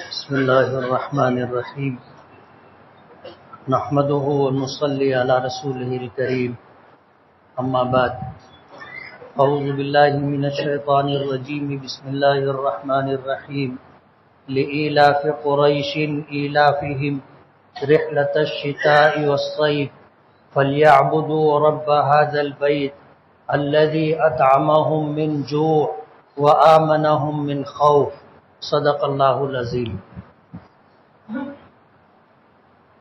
بسم الله الرحمن الرحيم نحمده ونصلي على رسوله الكريم أما بعد أعوذ بالله من الشيطان الرجيم بسم الله الرحمن الرحيم لإيلاف قريش إيلافهم رحلة الشتاء والصيف فليعبدوا رب هذا البيت الذي أطعمهم من جوع وآمنهم من خوف صدق اللہ العظیم۔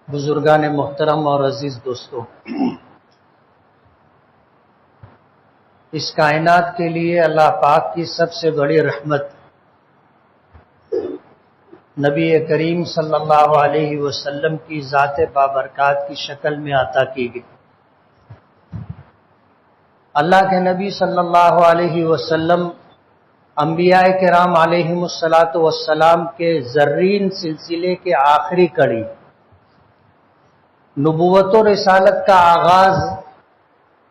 بزرگان محترم اور عزیز دوستو، اس کائنات کے لیے اللہ پاک کی سب سے بڑی رحمت نبی کریم صلی اللہ علیہ وسلم کی ذات بابرکات کی شکل میں عطا کی گئی۔ اللہ کے نبی صلی اللہ علیہ وسلم انبیاء کرام علیہم الصلاۃ والسلام کے زرین سلسلے کے آخری کڑی، نبوت و رسالت کا آغاز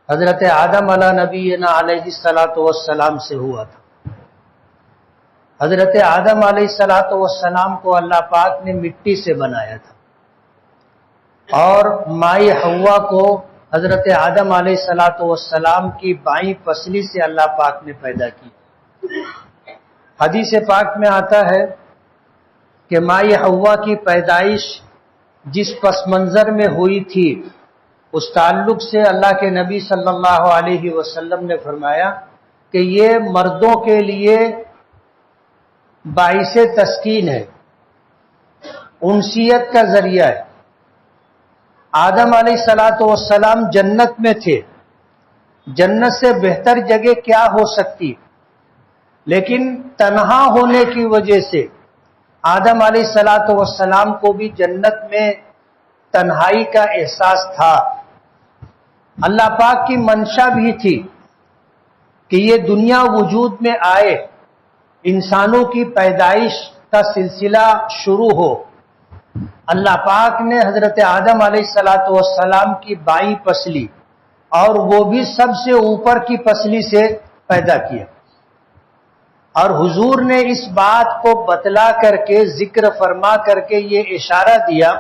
حضرت آدم علیہ نبینا علیہ الصلاۃ والسلام سے ہوا تھا۔ حضرت آدم علیہ الصلاۃ والسلام کو اللہ پاک نے مٹی سے بنایا تھا، اور مائی حوا کو حضرت آدم علیہ الصلاۃ والسلام کی بائیں پسلی سے اللہ پاک نے پیدا کی۔ حدیث پاک میں آتا ہے کہ مائی حوا کی پیدائش جس پس منظر میں ہوئی تھی، اس تعلق سے اللہ کے نبی صلی اللہ علیہ وسلم نے فرمایا کہ یہ مردوں کے لیے باعث تسکین ہے، انسیت کا ذریعہ ہے۔ آدم علیہ الصلاۃ والسلام جنت میں تھے، جنت سے بہتر جگہ کیا ہو سکتی، لیکن تنہا ہونے کی وجہ سے آدم علیہ الصلاۃ والسلام کو بھی جنت میں تنہائی کا احساس تھا۔ اللہ پاک کی منشا بھی تھی کہ یہ دنیا وجود میں آئے، انسانوں کی پیدائش کا سلسلہ شروع ہو۔ اللہ پاک نے حضرت آدم علیہ الصلاۃ والسلام کی بائیں پسلی، اور وہ بھی سب سے اوپر کی پسلی سے پیدا کیا، اور حضور نے اس بات کو بتلا کر کے، ذکر فرما کر کے یہ اشارہ دیا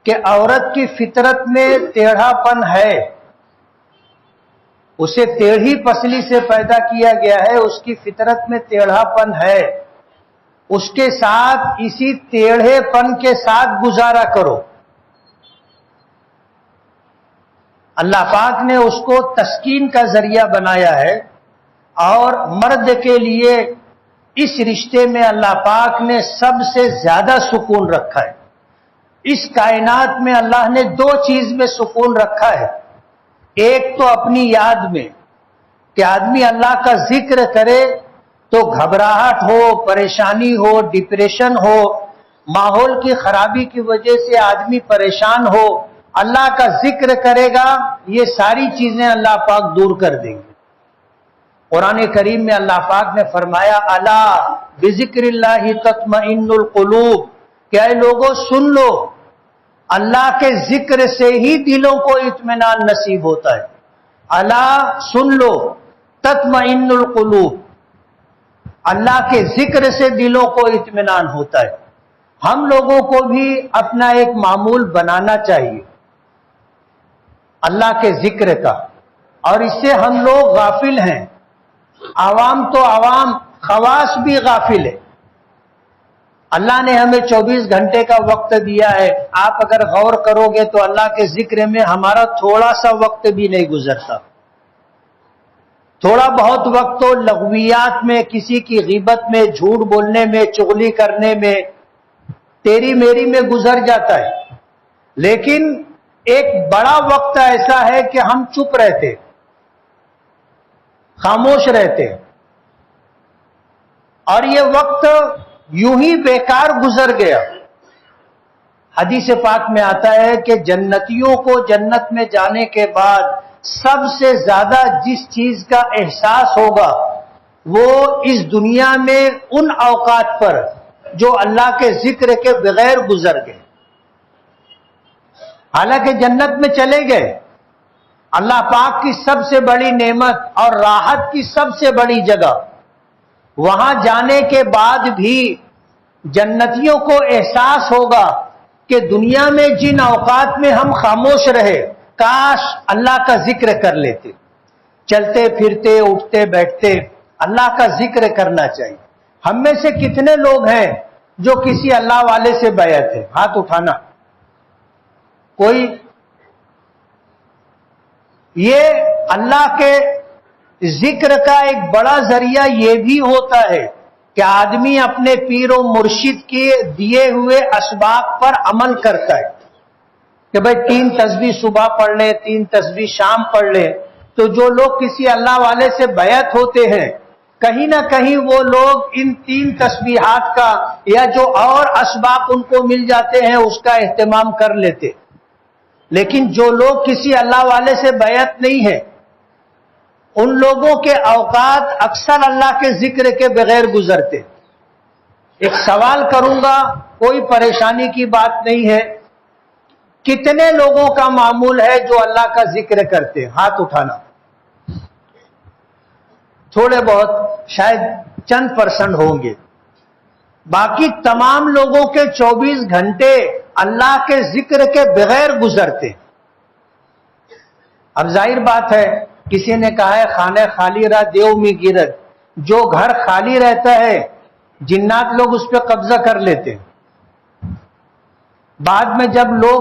کہ عورت کی فطرت میں ٹیڑھا پن ہے، اسے ٹیڑھی پسلی سے پیدا کیا گیا ہے، اس کی فطرت میں ٹیڑھا پن ہے، اس کے ساتھ اسی ٹیڑھے پن کے ساتھ گزارا کرو۔ اللہ پاک نے اس کو تسکین کا ذریعہ بنایا ہے، اور مرد کے لیے اس رشتے میں اللہ پاک نے سب سے زیادہ سکون رکھا ہے۔ اس کائنات میں اللہ نے دو چیز میں سکون رکھا ہے، ایک تو اپنی یاد میں کہ آدمی اللہ کا ذکر کرے تو گھبراہٹ ہو، پریشانی ہو، ڈپریشن ہو، ماحول کی خرابی کی وجہ سے آدمی پریشان ہو، اللہ کا ذکر کرے گا، یہ ساری چیزیں اللہ پاک دور کر دیں گے۔ قرآن کریم میں اللہ پاک نے فرمایا الا بذکر اللہ تطمئن القلوب، کہ اے لوگوں سن لو، اللہ کے ذکر سے ہی دلوں کو اطمینان نصیب ہوتا ہے۔ الا سن لو تطمئن القلوب، اللہ کے ذکر سے دلوں کو اطمینان ہوتا ہے۔ ہم لوگوں کو بھی اپنا ایک معمول بنانا چاہیے اللہ کے ذکر کا، اور اس سے ہم لوگ غافل ہیں، عوام تو عوام، خواص بھی غافل ہے۔ اللہ نے ہمیں 24 گھنٹے کا وقت دیا ہے، آپ اگر غور کرو گے تو اللہ کے ذکر میں ہمارا تھوڑا سا وقت بھی نہیں گزرتا، تھوڑا بہت وقت تو لغویات میں، کسی کی غیبت میں، جھوٹ بولنے میں، چغلی کرنے میں، تیری میری میں گزر جاتا ہے۔ لیکن ایک بڑا وقت ایسا ہے کہ ہم چپ رہتے، خاموش رہتے، اور یہ وقت یوں ہی بیکار گزر گیا۔ حدیث پاک میں آتا ہے کہ جنتیوں کو جنت میں جانے کے بعد سب سے زیادہ جس چیز کا احساس ہوگا وہ اس دنیا میں ان اوقات پر جو اللہ کے ذکر کے بغیر گزر گئے۔ حالانکہ جنت میں چلے گئے، اللہ پاک کی سب سے بڑی نعمت اور راحت کی سب سے بڑی جگہ، وہاں جانے کے بعد بھی جنتیوں کو احساس ہوگا کہ دنیا میں جن اوقات میں ہم خاموش رہے کاش اللہ کا ذکر کر لیتے، چلتے پھرتے اٹھتے بیٹھتے اللہ کا ذکر کرنا چاہیے۔ ہم میں سے کتنے لوگ ہیں جو کسی اللہ والے سے بیعت ہے؟ ہاتھ اٹھانا۔ کوئی؟ یہ اللہ کے ذکر کا ایک بڑا ذریعہ یہ بھی ہوتا ہے کہ آدمی اپنے پیر و مرشد کے دیے ہوئے اسباق پر عمل کرتا ہے کہ بھائی 3 تسبیح صبح پڑھ لیں، 3 تسبیح شام پڑھ لیں۔ تو جو لوگ کسی اللہ والے سے بیعت ہوتے ہیں کہیں نہ کہیں وہ لوگ ان 3 تسبیحات کا یا جو اور اسباق ان کو مل جاتے ہیں اس کا اہتمام کر لیتے۔ لیکن جو لوگ کسی اللہ والے سے بیعت نہیں ہے ان لوگوں کے اوقات اکثر اللہ کے ذکر کے بغیر گزرتے۔ ایک سوال کروں گا، کوئی پریشانی کی بات نہیں ہے، کتنے لوگوں کا معمول ہے جو اللہ کا ذکر کرتے؟ ہاتھ اٹھانا۔ تھوڑے بہت، شاید چند % ہوں گے۔ باقی تمام لوگوں کے 24 گھنٹے اللہ کے ذکر کے بغیر گزرتے۔ اب ظاہر بات ہے، کسی نے کہا ہے خانہ خالی رہا دیو میں گرد، جو گھر خالی رہتا ہے جنات لوگ اس پہ قبضہ کر لیتے ہیں۔ بعد میں جب لوگ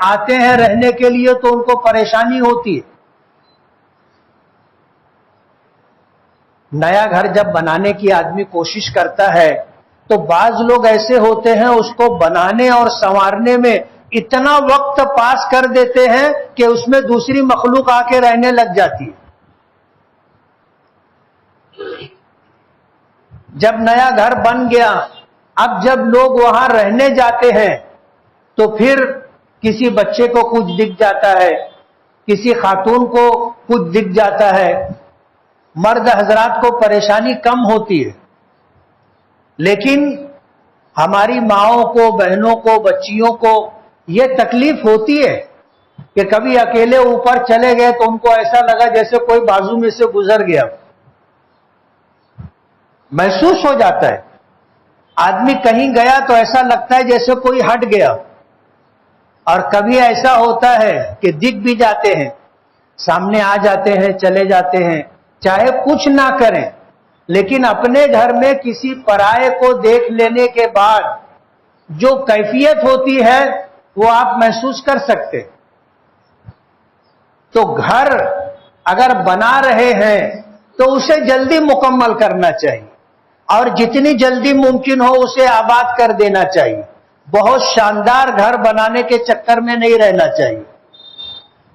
آتے ہیں رہنے کے لیے تو ان کو پریشانی ہوتی ہے۔ نیا گھر جب بنانے کی آدمی کوشش کرتا ہے تو بعض لوگ ایسے ہوتے ہیں اس کو بنانے اور سنوارنے میں اتنا وقت پاس کر دیتے ہیں کہ اس میں دوسری مخلوق آ کے رہنے لگ جاتی ہے۔ جب نیا گھر بن گیا، اب جب لوگ وہاں رہنے جاتے ہیں تو پھر کسی بچے کو کچھ دکھ جاتا ہے، کسی خاتون کو کچھ دکھ جاتا ہے، مرد حضرات کو پریشانی کم ہوتی ہے، لیکن ہماری ماؤں کو، بہنوں کو، بچیوں کو یہ تکلیف ہوتی ہے کہ کبھی اکیلے اوپر چلے گئے تو ان کو ایسا لگا جیسے کوئی بازو میں سے گزر گیا، محسوس ہو جاتا ہے۔ آدمی کہیں گیا تو ایسا لگتا ہے جیسے کوئی ہٹ گیا، اور کبھی ایسا ہوتا ہے کہ دکھ بھی جاتے ہیں، سامنے آ جاتے ہیں، چلے جاتے ہیں، چاہے کچھ نہ کریں، لیکن اپنے گھر میں کسی پرائے کو دیکھ لینے کے بعد جو کیفیت ہوتی ہے وہ آپ محسوس کر سکتے۔ تو گھر اگر بنا رہے ہیں تو اسے جلدی مکمل کرنا چاہیے، اور جتنی جلدی ممکن ہو اسے آباد کر دینا چاہیے۔ بہت شاندار گھر بنانے کے چکر میں نہیں رہنا چاہیے۔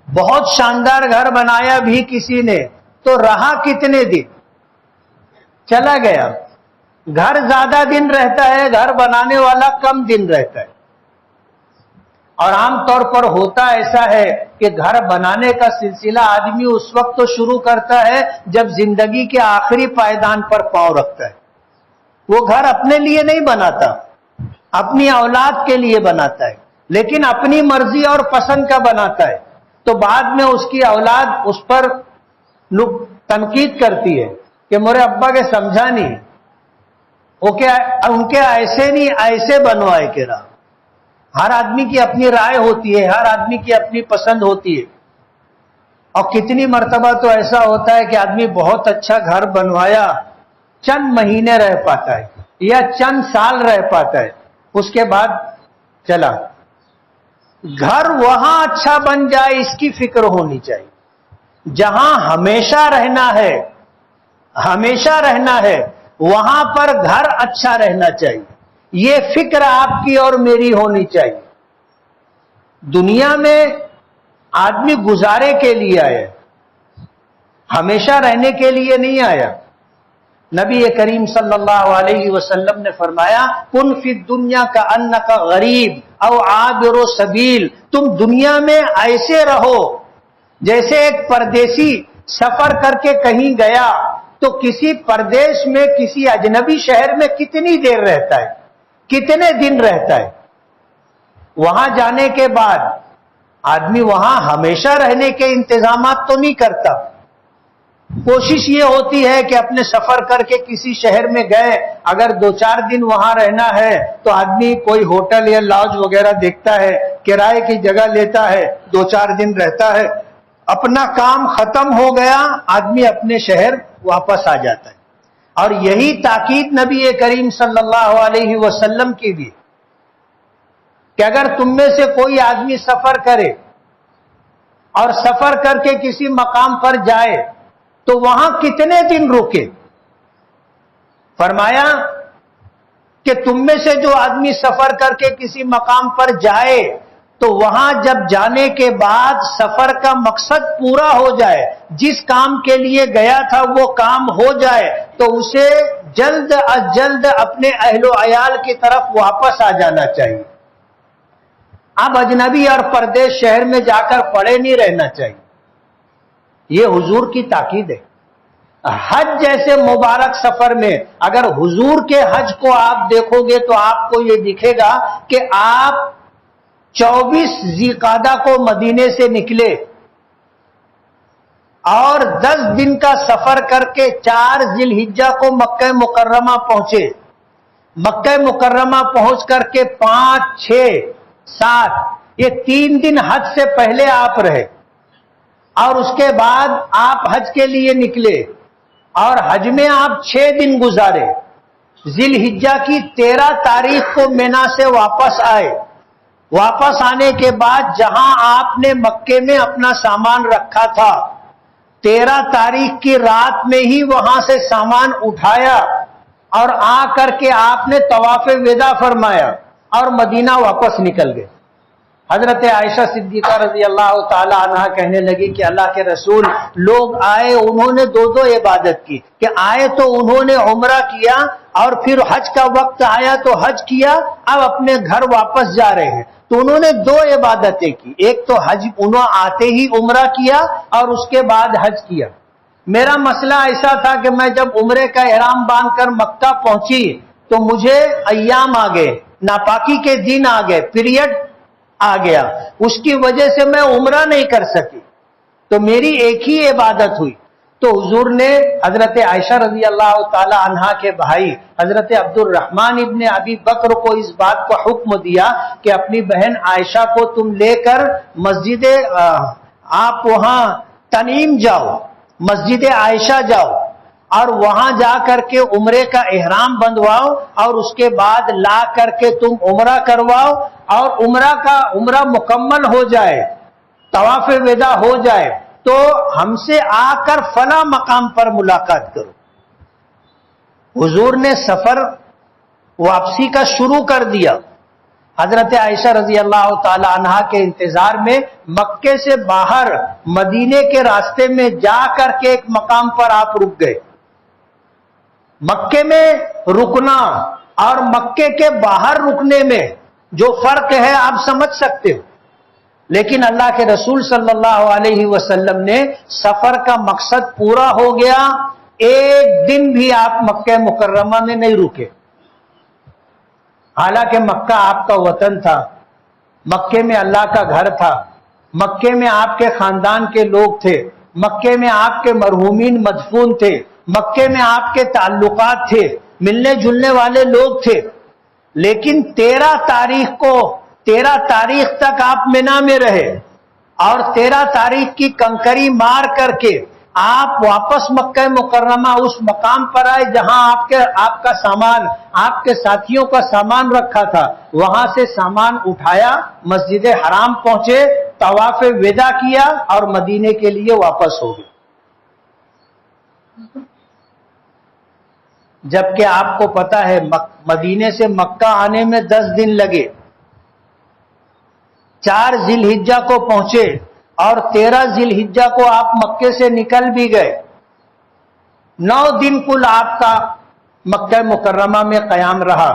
بہت شاندار گھر بنایا بھی کسی نے تو رہا کتنے دن، چلا گیا۔ گھر زیادہ دن رہتا ہے، گھر بنانے والا کم دن رہتا ہے۔ اور عام طور پر ہوتا ایسا ہے کہ گھر بنانے کا سلسلہ آدمی اس وقت تو شروع کرتا ہے جب زندگی کے آخری پائیدان پر پاؤں رکھتا ہے۔ وہ گھر اپنے لیے نہیں بناتا، اپنی اولاد کے لیے بناتا ہے، لیکن اپنی مرضی اور پسند کا بناتا ہے، تو بعد میں اس کی اولاد اس پر تنقید کرتی ہے کہ میرے ابا کے سمجھا نہیں، ان کے ایسے نہیں ایسے بنوائے کے رہا۔ ہر آدمی کی اپنی رائے ہوتی ہے، ہر آدمی کی اپنی پسند ہوتی ہے، اور کتنی مرتبہ تو ایسا ہوتا ہے کہ آدمی بہت اچھا گھر بنوایا، چند مہینے رہ پاتا ہے یا چند سال رہ پاتا ہے، اس کے بعد چلا۔ گھر وہاں اچھا بن جائے اس کی فکر ہونی چاہیے، جہاں ہمیشہ رہنا ہے، ہمیشہ رہنا ہے وہاں پر گھر اچھا رہنا چاہیے، یہ فکر آپ کی اور میری ہونی چاہیے۔ دنیا میں آدمی گزارے کے لیے آیا، ہمیشہ رہنے کے لیے نہیں آیا۔ نبی کریم صلی اللہ علیہ وسلم نے فرمایا کن فی الدنیا کأنک غریب او عابر سبیل، تم دنیا میں ایسے رہو جیسے ایک پردیسی سفر کر کے کہیں گیا تو کسی پردیش میں کسی اجنبی شہر میں کتنی دیر رہتا ہے، کتنے دن رہتا ہے۔ وہاں جانے کے بعد آدمی وہاں ہمیشہ رہنے کے انتظامات تو نہیں کرتا، کوشش یہ ہوتی ہے کہ اپنے سفر کر کے کسی شہر میں گئے، اگر 2-4 دن وہاں رہنا ہے تو آدمی کوئی ہوٹل یا لاج وغیرہ دیکھتا ہے، کرائے کی جگہ لیتا ہے، 2-4 دن رہتا ہے، اپنا کام ختم ہو گیا، آدمی اپنے شہر واپس آ جاتا ہے۔ اور یہی تاکید نبی کریم صلی اللہ علیہ وسلم کی بھی کہ اگر تم میں سے کوئی آدمی سفر کرے اور سفر کر کے کسی مقام پر جائے تو وہاں کتنے دن رکے؟ فرمایا کہ تم میں سے جو آدمی سفر کر کے کسی مقام پر جائے تو وہاں جب جانے کے بعد سفر کا مقصد پورا ہو جائے، جس کام کے لیے گیا تھا وہ کام ہو جائے تو اسے جلد از جلد اپنے اہل و عیال کی طرف واپس آ جانا چاہیے۔ اب اجنبی اور پردیس شہر میں جا کر پڑے نہیں رہنا چاہیے۔ یہ حضور کی تاکید ہے۔ حج جیسے مبارک سفر میں اگر حضور کے حج کو آپ دیکھو گے تو آپ کو یہ دکھے گا کہ آپ 24 ذی القعدہ کو مدینے سے نکلے اور 10 دن کا سفر کر کے 4 ذی الحجہ کو مکہ مکرمہ پہنچے۔ مکہ مکرمہ پہنچ کر کے 5، 6، 7 یہ 3 دن حج سے پہلے آپ رہے اور اس کے بعد آپ حج کے لیے نکلے اور حج میں آپ 6 دن گزارے۔ ذی الحجہ کی 13 تاریخ کو مینا سے واپس آئے۔ واپس آنے کے بعد جہاں آپ نے مکے میں اپنا سامان رکھا تھا 13 تاریخ کی رات میں ہی وہاں سے سامان اٹھایا اور آ کر کے آپ نے طواف وداع فرمایا اور مدینہ واپس نکل گئے۔ حضرت عائشہ صدیقہ رضی اللہ تعالی عنہا کہنے لگی کہ اللہ کے رسول، لوگ آئے انہوں نے 2 عبادت کی، کہ آئے تو انہوں نے عمرہ کیا اور پھر حج کا وقت آیا تو حج کیا، اب اپنے گھر واپس جا رہے ہیں، تو انہوں نے 2 عبادتیں کی، ایک تو حج انہوں آتے ہی عمرہ کیا اور اس کے بعد حج کیا۔ میرا مسئلہ ایسا تھا کہ میں جب عمرے کا احرام باندھ کر مکہ پہنچی تو مجھے ایام آ گئے، ناپاکی کے دن آ گئے، پیریڈ آ گیا، اس کی وجہ سے میں عمرہ نہیں کر سکی، تو میری ایک ہی عبادت ہوئی۔ تو حضور نے حضرت عائشہ رضی اللہ تعالی عنہا کے بھائی حضرت عبد الرحمن ابن ابی بکر کو اس بات کا حکم دیا کہ اپنی بہن عائشہ کو تم لے کر مسجد آپ وہاں تنعیم جاؤ، مسجد عائشہ جاؤ اور وہاں جا کر کے عمرے کا احرام بندھواؤ اور اس کے بعد لا کر کے تم عمرہ کرواؤ اور عمرہ مکمل ہو جائے، طواف وداع ہو جائے تو ہم سے آ کر فلاں مقام پر ملاقات کرو۔ حضور نے سفر واپسی کا شروع کر دیا۔ حضرت عائشہ رضی اللہ تعالی عنہا کے انتظار میں مکے سے باہر مدینے کے راستے میں جا کر کے ایک مقام پر آپ رک گئے۔ مکے میں رکنا اور مکے کے باہر رکنے میں جو فرق ہے آپ سمجھ سکتے ہو، لیکن اللہ کے رسول صلی اللہ علیہ وسلم نے سفر کا مقصد پورا ہو گیا، ایک دن بھی آپ مکہ مکرمہ میں نہیں رکے۔ حالانکہ مکہ آپ کا وطن تھا، مکے میں اللہ کا گھر تھا، مکے میں آپ کے خاندان کے لوگ تھے، مکے میں آپ کے مرحومین مدفون تھے، مکے میں آپ کے تعلقات تھے، ملنے جلنے والے لوگ تھے، لیکن 13 تاریخ تک آپ مینا میں رہے اور 13 تاریخ کی کنکری مار کر کے آپ واپس مکہ مکرمہ اس مقام پر آئے جہاں آپ کا سامان، آپ کے ساتھیوں کا سامان رکھا تھا، وہاں سے سامان اٹھایا، مسجد حرام پہنچے، طواف وداع کیا اور مدینے کے لیے واپس ہو گئے۔ جبکہ آپ کو پتا ہے مدینے سے مکہ آنے میں 10 دن لگے، 4 ذی الحجہ کو پہنچے اور 13 ذی الحجہ کو آپ مکے سے نکل بھی گئے، 9 دن کل آپ کا مکہ مکرمہ میں قیام رہا،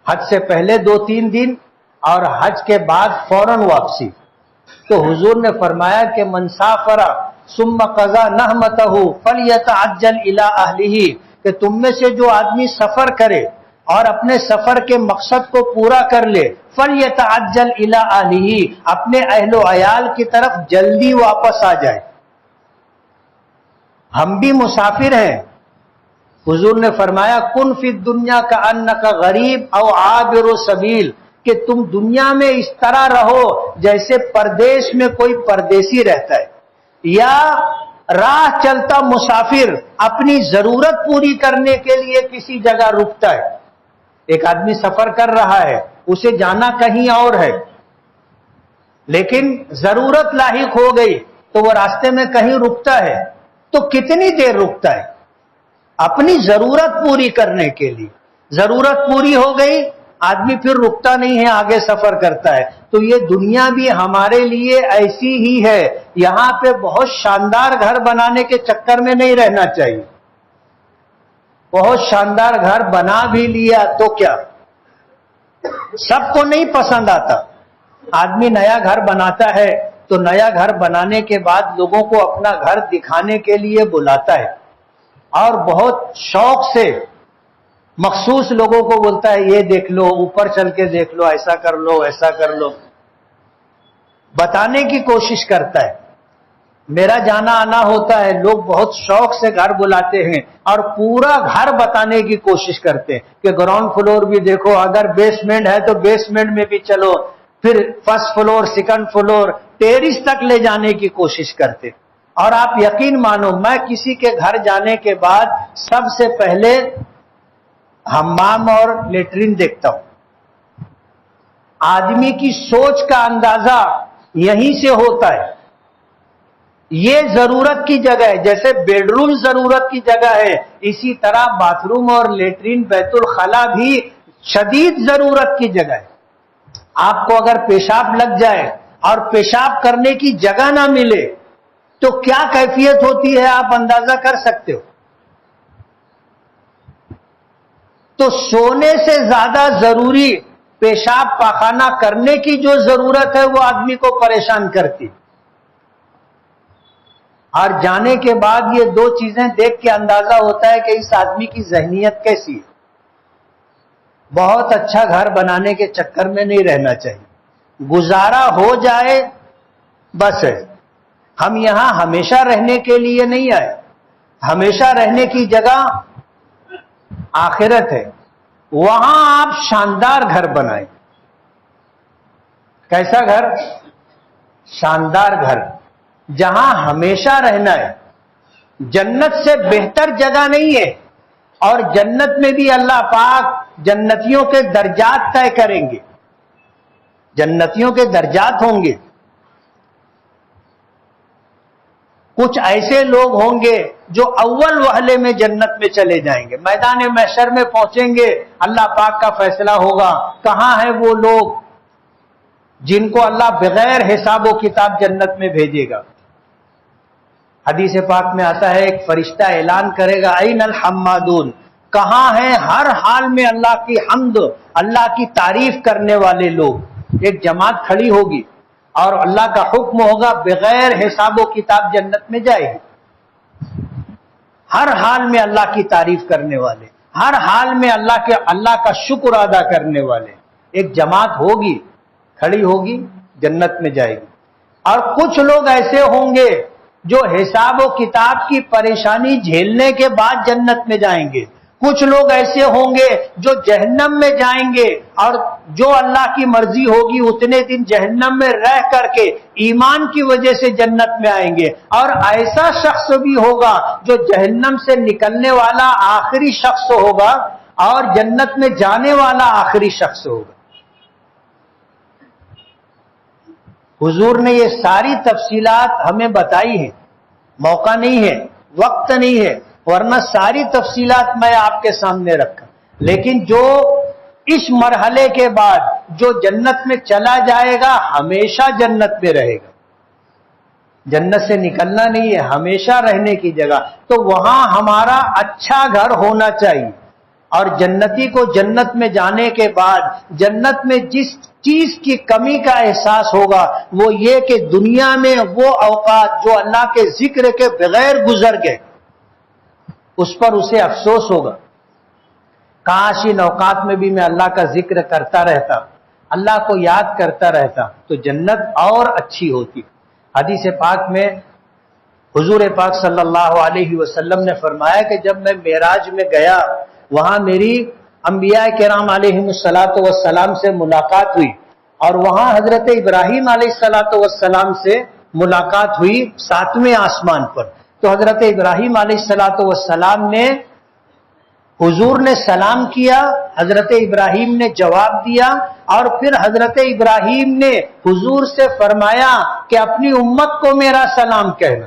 حج سے پہلے 2-3 دن اور حج کے بعد فوراً واپسی۔ تو حضور نے فرمایا کہ من سافر ثم قضى نحمته فليتعجل الى اهله، کہ تم میں سے جو آدمی سفر کرے اور اپنے سفر کے مقصد کو پورا کر لے، فَلْيَتَعَجَّلْ إِلَىٰ أَهْلِهِ، اپنے اہل و عیال کی طرف جلدی واپس آ جائے۔ ہم بھی مسافر ہیں. حضور نے فرمایا کن فی الدنیا کأنک غریب او عابر سبیل، کہ تم دنیا میں اس طرح رہو جیسے پردیس میں کوئی پردیسی رہتا ہے یا راہ چلتا مسافر اپنی ضرورت پوری کرنے کے لیے کسی جگہ رکتا ہے. ایک آدمی سفر کر رہا ہے، اسے جانا کہیں اور ہے، لیکن ضرورت لاحق ہو گئی تو وہ راستے میں کہیں رکتا ہے. تو کتنی دیر رکتا ہے؟ اپنی ضرورت پوری کرنے کے لیے. ضرورت پوری ہو گئی، آدمی پھر رکتا نہیں ہے، آگے سفر کرتا ہے. تو یہ دنیا بھی ہمارے لیے ایسی ہی ہے. یہاں پہ بہت شاندار گھر بنانے کے چکر میں نہیں رہنا چاہیے. بہت شاندار گھر بنا بھی لیا تو کیا، سب کو نہیں پسند آتا. آدمی نیا گھر بناتا ہے تو نیا گھر بنانے کے بعد لوگوں کو اپنا گھر دکھانے کے لیے بلاتا ہے اور بہت شوق سے مخصوص لوگوں کو بولتا ہے یہ دیکھ لو، اوپر چل کے دیکھ لو، ایسا کر لو، ایسا کر لو، بتانے کی کوشش کرتا ہے. میرا جانا آنا ہوتا ہے، لوگ بہت شوق سے گھر بلاتے ہیں اور پورا گھر بتانے کی کوشش کرتے ہیں کہ گراؤنڈ فلور بھی دیکھو، اگر بیسمنٹ ہے تو بیسمنٹ میں بھی چلو، پھر first floor, second floor, terrace تک لے جانے کی کوشش کرتے. اور آپ یقین مانو، میں کسی کے گھر جانے کے بعد سب سے پہلے حمام اور لیٹرین دیکھتا ہوں. آدمی کی سوچ کا اندازہ یہیں سے ہوتا ہے. یہ ضرورت کی جگہ ہے، جیسے بیڈ روم ضرورت کی جگہ ہے، اسی طرح باتھ روم اور لیٹرین بیت الخلا بھی شدید ضرورت کی جگہ ہے. آپ کو اگر پیشاب لگ جائے اور پیشاب کرنے کی جگہ نہ ملے تو کیا کیفیت ہوتی ہے آپ اندازہ کر سکتے ہو. تو سونے سے زیادہ ضروری پیشاب پاخانہ کرنے کی جو ضرورت ہے وہ آدمی کو پریشان کرتی. اور جانے کے بعد یہ دو چیزیں دیکھ کے اندازہ ہوتا ہے کہ اس آدمی کی ذہنیت کیسی ہے. بہت اچھا گھر بنانے کے چکر میں نہیں رہنا چاہیے. گزارا ہو جائے بس ہے. ہم یہاں ہمیشہ رہنے کے لیے نہیں آئے. ہمیشہ رہنے کی جگہ آخرت ہے. وہاں آپ شاندار گھر بنائیں. کیسا گھر؟ شاندار گھر جہاں ہمیشہ رہنا ہے. جنت سے بہتر جگہ نہیں ہے. اور جنت میں بھی اللہ پاک جنتیوں کے درجات طے کریں گے. جنتیوں کے درجات ہوں گے. کچھ ایسے لوگ ہوں گے جو اول وہلے میں جنت میں چلے جائیں گے. میدان محشر میں پہنچیں گے، اللہ پاک کا فیصلہ ہوگا کہاں ہے وہ لوگ جن کو اللہ بغیر حساب و کتاب جنت میں بھیجے گا. حدیث پاک میں آتا ہے ایک فرشتہ اعلان کرے گا این الحمادون، کہاں ہیں ہر حال میں اللہ کی حمد، اللہ کی تعریف کرنے والے لوگ. ایک جماعت کھڑی ہوگی اور اللہ کا حکم ہوگا بغیر حساب و کتاب جنت میں جائے گی. ہر حال میں اللہ کی تعریف کرنے والے، ہر حال میں اللہ کا شکر ادا کرنے والے ایک جماعت ہوگی، کھڑی ہوگی، جنت میں جائے گی. اور کچھ لوگ ایسے ہوں گے جو حساب و کتاب کی پریشانی جھیلنے کے بعد جنت میں جائیں گے. کچھ لوگ ایسے ہوں گے جو جہنم میں جائیں گے اور جو اللہ کی مرضی ہوگی اتنے دن جہنم میں رہ کر کے ایمان کی وجہ سے جنت میں آئیں گے. اور ایسا شخص بھی ہوگا جو جہنم سے نکلنے والا آخری شخص ہوگا اور جنت میں جانے والا آخری شخص ہوگا. حضور نے یہ ساری تفصیلات ہمیں بتائی ہیں. موقع نہیں ہے، وقت نہیں ہے، ورنہ ساری تفصیلات میں آپ کے سامنے رکھا. لیکن جو اس مرحلے کے بعد جو جنت میں چلا جائے گا ہمیشہ جنت میں رہے گا. جنت سے نکلنا نہیں ہے، ہمیشہ رہنے کی جگہ. تو وہاں ہمارا اچھا گھر ہونا چاہیے. اور جنتی کو جنت میں جانے کے بعد جنت میں جس چیز کی کمی کا احساس ہوگا وہ یہ کہ دنیا میں وہ اوقات جو اللہ کے ذکر کے بغیر گزر گئے اس پر اسے افسوس ہوگا. کاش ان اوقات میں بھی میں اللہ کا ذکر کرتا رہتا، اللہ کو یاد کرتا رہتا تو جنت اور اچھی ہوتی. حدیث پاک میں حضور پاک صلی اللہ علیہ وسلم نے فرمایا کہ جب میں معراج میں گیا وہاں میری انبیاء کرام علیہم الصلاۃ والسلام سے ملاقات ہوئی اور وہاں حضرت ابراہیم علیہ الصلاۃ والسلام سے ملاقات ہوئی 7ویں آسمان پر. تو حضرت ابراہیم علیہ الصلاۃ والسلام نے حضور نے سلام کیا, حضرت ابراہیم نے جواب دیا اور پھر حضرت ابراہیم نے حضور سے فرمایا کہ اپنی امت کو میرا سلام کہنا.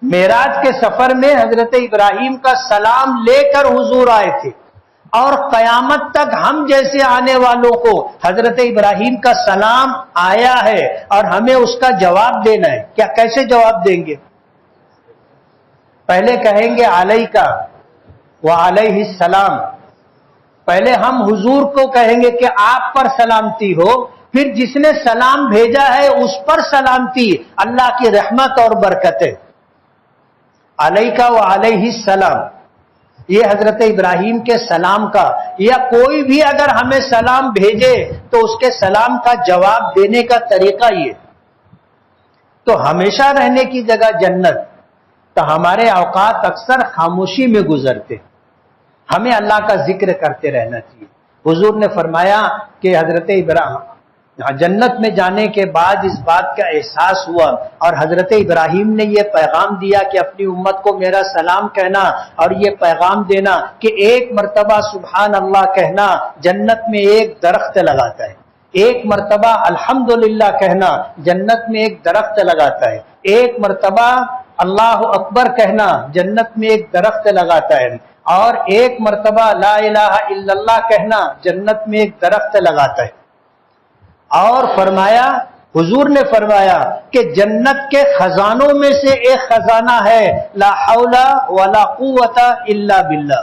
معراج کے سفر میں حضرت ابراہیم کا سلام لے کر حضور آئے تھے اور قیامت تک ہم جیسے آنے والوں کو حضرت ابراہیم کا سلام آیا ہے اور ہمیں اس کا جواب دینا ہے. کیا کیسے جواب دیں گے؟ پہلے کہیں گے علیکہ وعلیہ السلام. پہلے ہم حضور کو کہیں گے کہ آپ پر سلامتی ہو, پھر جس نے سلام بھیجا ہے اس پر سلامتی, اللہ کی رحمت اور برکتیں. علیکہ وعلیہ السلام یہ حضرت ابراہیم کے سلام کا, یا کوئی بھی اگر ہمیں سلام بھیجے تو اس کے سلام کا جواب دینے کا طریقہ یہ. تو ہمیشہ رہنے کی جگہ جنت, تو ہمارے اوقات اکثر خاموشی میں گزرتے, ہمیں اللہ کا ذکر کرتے رہنا چاہیے. حضور نے فرمایا کہ حضرت ابراہیم جنت میں جانے کے بعد اس بات کا احساس ہوا اور حضرت ابراہیم نے یہ پیغام دیا کہ اپنی امت کو میرا سلام کہنا اور یہ پیغام دینا کہ ایک مرتبہ سبحان اللہ کہنا جنت میں ایک درخت لگاتا ہے, ایک مرتبہ الحمدللہ کہنا جنت میں ایک درخت لگاتا ہے, ایک مرتبہ اللہ اکبر کہنا جنت میں ایک درخت لگاتا ہے, اور ایک مرتبہ لا الہ الا اللہ کہنا جنت میں ایک درخت لگاتا ہے. اور فرمایا, حضور نے فرمایا کہ جنت کے خزانوں میں سے ایک خزانہ ہے لا حول ولا قوت الا باللہ.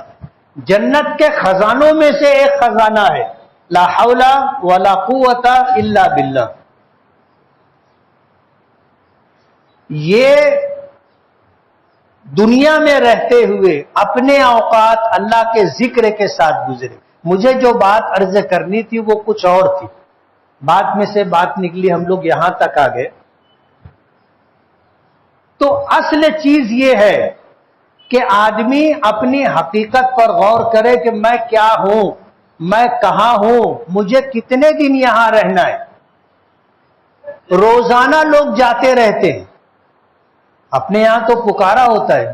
جنت کے خزانوں میں سے ایک خزانہ ہے لا حول ولا قوت الا باللہ. یہ دنیا میں رہتے ہوئے اپنے اوقات اللہ کے ذکر کے ساتھ گزرے. مجھے جو بات عرض کرنی تھی وہ کچھ اور تھی, بات میں سے بات نکلی, ہم لوگ یہاں تک آ گئے. تو اصل چیز یہ ہے کہ آدمی اپنی حقیقت پر غور کرے کہ میں کیا ہوں, میں کہاں ہوں, مجھے کتنے دن یہاں رہنا ہے. روزانہ لوگ جاتے رہتے ہیں, اپنے یہاں تو پکارا ہوتا ہے,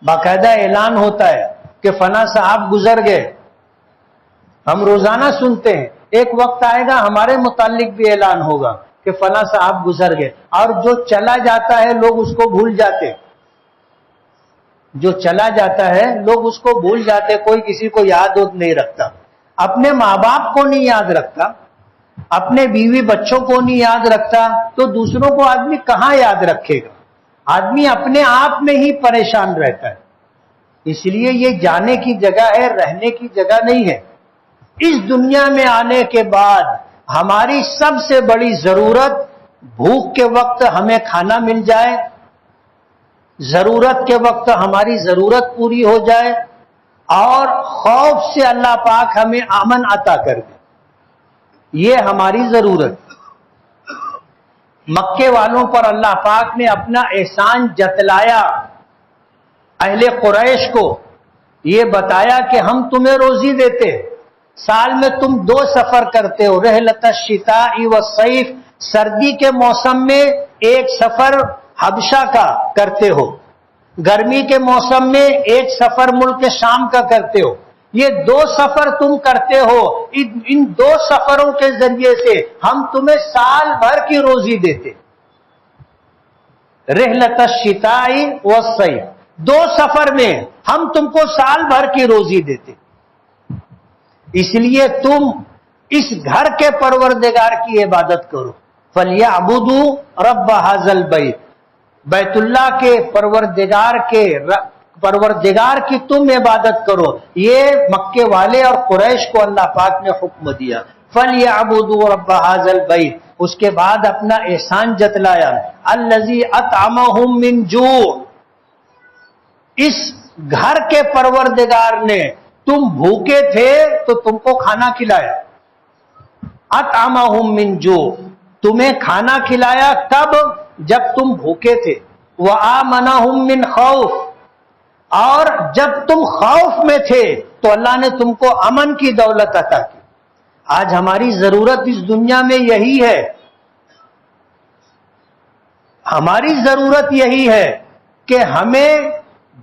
باقاعدہ اعلان ہوتا ہے کہ فلاں صاحب گزر گئے, ہم روزانہ سنتے ہیں. ایک وقت آئے گا ہمارے متعلق بھی اعلان ہوگا کہ فلاں صاحب گزر گئے, اور جو چلا جاتا ہے لوگ اس کو بھول جاتے, جو چلا جاتا ہے لوگ اس کو بھول جاتے, کوئی کسی کو یاد نہیں رکھتا, اپنے ماں باپ کو نہیں یاد رکھتا, اپنے بیوی بچوں کو نہیں یاد رکھتا, تو دوسروں کو آدمی کہاں یاد رکھے گا؟ آدمی اپنے آپ میں ہی پریشان رہتا ہے. اس لیے یہ جانے کی جگہ ہے, رہنے کی جگہ نہیں ہے. اس دنیا میں آنے کے بعد ہماری سب سے بڑی ضرورت بھوک کے وقت ہمیں کھانا مل جائے, ضرورت کے وقت ہماری ضرورت پوری ہو جائے, اور خوف سے اللہ پاک ہمیں امن عطا کر دے. یہ ہماری ضرورت. مکے والوں پر اللہ پاک نے اپنا احسان جتلایا. اہل قریش کو یہ بتایا کہ ہم تمہیں روزی دیتے, سال میں تم 2 سفر کرتے ہو, رحلۃ الشتاء والصیف, سردی کے موسم میں ایک سفر حبشہ کا کرتے ہو, گرمی کے موسم میں ایک سفر ملک شام کا کرتے ہو. یہ 2 سفر تم کرتے ہو, ان 2 سفروں کے ذریعے سے ہم تمہیں سال بھر کی روزی دیتے. رحلۃ الشتاء والصیف, 2 سفر میں ہم تم کو سال بھر کی روزی دیتے. اس لیے تم اس گھر کے پروردگار کی عبادت کرو. فَلْيَعْبُدُوا رَبَّ هَذَا الْبَيْتِ, بیت اللہ کے پروردگار کی تم عبادت کرو. یہ مکے والے اور قریش کو اللہ پاک نے حکم دیا. فَلْيَعْبُدُوا رَبَّ هَذَا الْبَيْتِ, اس کے بعد اپنا احسان جتلایا. الَّذِي أَطْعَمَهُم مِّن جُوعٍ, اس گھر کے پروردگار نے, تم بھوکے تھے تو تم کو کھانا کھلایا. اطعمہم من جوع, تمہیں کھانا کھلایا کب؟ جب تم بھوکے تھے. وآمنہم من خوف، اور جب تم خوف میں تھے تو اللہ نے تم کو امن کی دولت عطا کی۔ آج ہماری ضرورت اس دنیا میں یہی ہے، ہماری ضرورت یہی ہے کہ ہمیں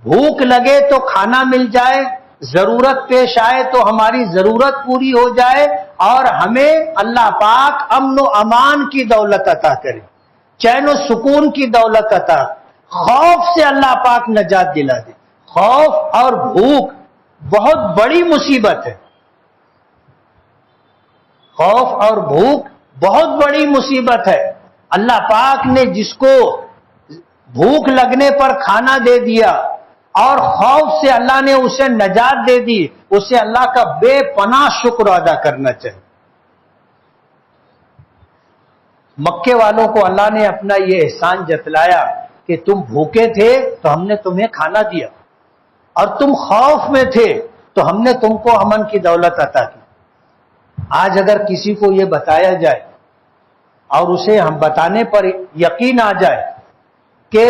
بھوک لگے تو کھانا مل جائے، ضرورت پیش آئے تو ہماری ضرورت پوری ہو جائے، اور ہمیں اللہ پاک امن و امان کی دولت عطا کرے، چین و سکون کی دولت عطا، خوف سے اللہ پاک نجات دلا دے۔ خوف اور بھوک بہت بڑی مصیبت ہے، خوف اور بھوک بہت بڑی مصیبت ہے۔ اللہ پاک نے جس کو بھوک لگنے پر کھانا دے دیا اور خوف سے اللہ نے اسے نجات دے دی، اسے اللہ کا بے پناہ شکر ادا کرنا چاہیے۔ مکے والوں کو اللہ نے اپنا یہ احسان جتلایا کہ تم بھوکے تھے تو ہم نے تمہیں کھانا دیا، اور تم خوف میں تھے تو ہم نے تم کو امن کی دولت عطا کی۔ آج اگر کسی کو یہ بتایا جائے اور اسے ہم بتانے پر یقین آ جائے کہ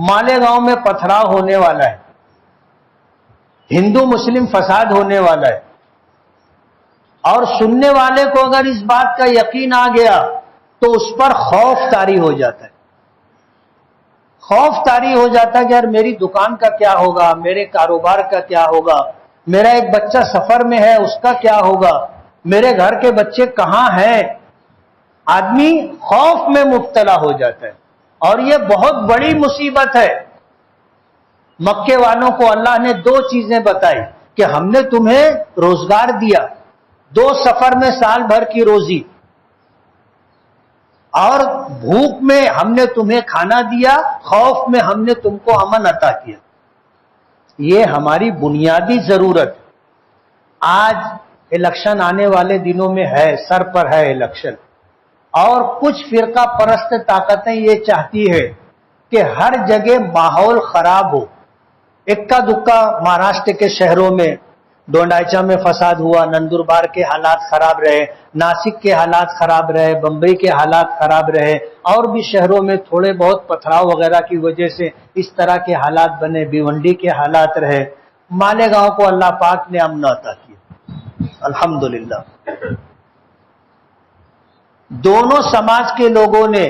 مالیگاؤں میں پتھراؤ ہونے والا ہے، ہندو مسلم فساد ہونے والا ہے، اور سننے والے کو اگر اس بات کا یقین آ گیا تو اس پر خوف طاری ہو جاتا ہے، خوف طاری ہو جاتا ہے کہ یار میری دکان کا کیا ہوگا، میرے کاروبار کا کیا ہوگا، میرا ایک بچہ سفر میں ہے اس کا کیا ہوگا، میرے گھر کے بچے کہاں ہیں۔ آدمی خوف میں مبتلا ہو جاتا ہے، اور یہ بہت بڑی مصیبت ہے۔ مکے والوں کو اللہ نے دو چیزیں بتائی کہ ہم نے تمہیں روزگار دیا، 2 سفر میں سال بھر کی روزی، اور بھوک میں ہم نے تمہیں کھانا دیا، خوف میں ہم نے تم کو امن عطا کیا۔ یہ ہماری بنیادی ضرورت۔ آج الیکشن آنے والے دنوں میں ہے، سر پر ہے الیکشن، اور کچھ فرقہ پرست طاقتیں یہ چاہتی ہے کہ ہر جگہ ماحول خراب ہو۔ اکا دکا مہاراشٹر کے شہروں میں ڈونڈائچا میں فساد ہوا، نندربار کے حالات خراب رہے، ناسک کے حالات خراب رہے، بمبئی کے حالات خراب رہے، اور بھی شہروں میں تھوڑے بہت پتھراؤ وغیرہ کی وجہ سے اس طرح کے حالات بنے، بھیونڈی کے حالات رہے۔ مالیگاؤں کو اللہ پاک نے امن عطا کیا، الحمدللہ۔ دونوں سماج کے لوگوں نے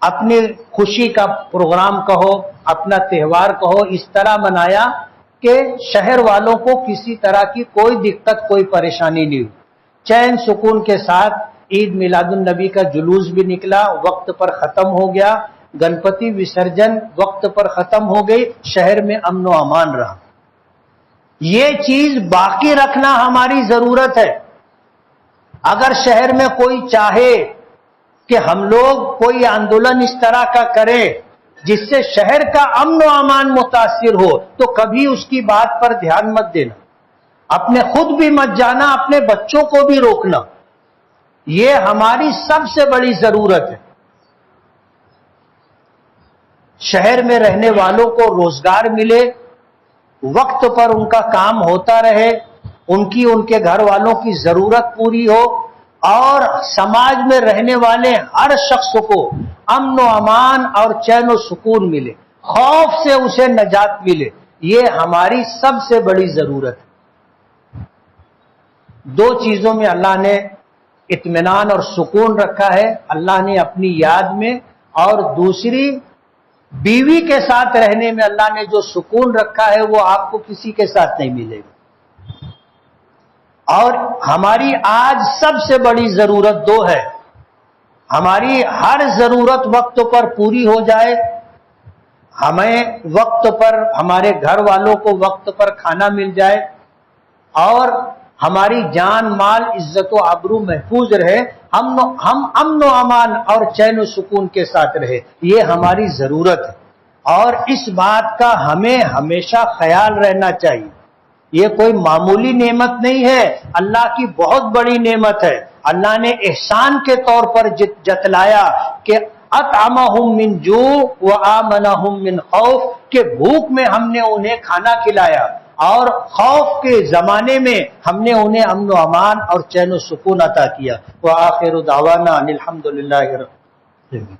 اپنی خوشی کا پروگرام کہو، اپنا تہوار کہو، اس طرح منایا کہ شہر والوں کو کسی طرح کی کوئی دقت، کوئی پریشانی نہیں ہوئی، چین سکون کے ساتھ عید میلاد النبی کا جلوس بھی نکلا، وقت پر ختم ہو گیا، گنپتی وسرجن وقت پر ختم ہو گئی، شہر میں امن و امان رہا۔ یہ چیز باقی رکھنا ہماری ضرورت ہے۔ اگر شہر میں کوئی چاہے کہ ہم لوگ کوئی آندولن اس طرح کا کریں جس سے شہر کا امن و امان متاثر ہو، تو کبھی اس کی بات پر دھیان مت دینا، اپنے خود بھی مت جانا، اپنے بچوں کو بھی روکنا۔ یہ ہماری سب سے بڑی ضرورت ہے۔ شہر میں رہنے والوں کو روزگار ملے، وقت پر ان کا کام ہوتا رہے، ان کے گھر والوں کی ضرورت پوری ہو، اور سماج میں رہنے والے ہر شخص کو امن و امان اور چین و سکون ملے، خوف سے اسے نجات ملے۔ یہ ہماری سب سے بڑی ضرورت ہے۔ 2 چیزوں میں اللہ نے اطمینان اور سکون رکھا ہے، اللہ نے اپنی یاد میں، اور دوسری بیوی کے ساتھ رہنے میں اللہ نے جو سکون رکھا ہے وہ آپ کو کسی کے ساتھ نہیں ملے گا۔ اور ہماری آج سب سے بڑی ضرورت 2 ہے، ہماری ہر ضرورت وقت پر پوری ہو جائے، ہمیں وقت پر ہمارے گھر والوں کو وقت پر کھانا مل جائے، اور ہماری جان مال عزت و آبرو محفوظ رہے، ہم امن و امان اور چین و سکون کے ساتھ رہے۔ یہ ہماری ضرورت ہے، اور اس بات کا ہمیں ہمیشہ خیال رہنا چاہیے۔ یہ کوئی معمولی نعمت نہیں ہے، اللہ کی بہت بڑی نعمت ہے۔ اللہ نے احسان کے طور پر جتلایا کہ اطعمہم من جوع وآمنہم من خوف، کہ بھوک میں ہم نے انہیں کھانا کھلایا، اور خوف کے زمانے میں ہم نے انہیں امن و امان اور چین و سکون عطا کیا۔ وآخر دعوانا الحمدللہ رب العالمین۔